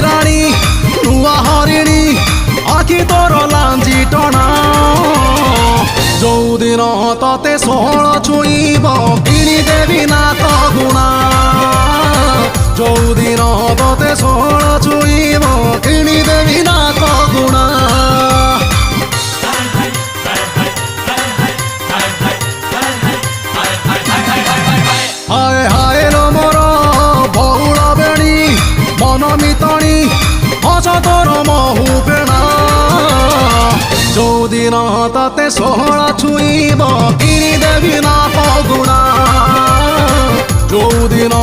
ରାଣୀ ନୂଆ ହରିଣୀ ଆଖି ତୋର ଲାଞ୍ଜି ଟଣା ଯୋଉଦିନ ତତେ ଷୋହଳ ଛୁଇଁବ କିଣିଦେବି ନାଥ ଗୁଣା ଯୋଉଦିନ ତତେ ଷୋହଳ ଛୁଇଁବ କିଣିଦେବି ନାଥ ଗୁଣା ହାୟ ହାୟ ଲୋ ମୋର ବହୁଳ ବେଣୀ ମନ ମିତଣୀ ହସ ତୋର ମହୁ ଫେଣା ଯୋଉଦିନ ତତେ ଷୋହଳ ଛୁଇଁବ କିଣିଦେବି ନାଥ ଗୁଣା ଯୋଉଦିନ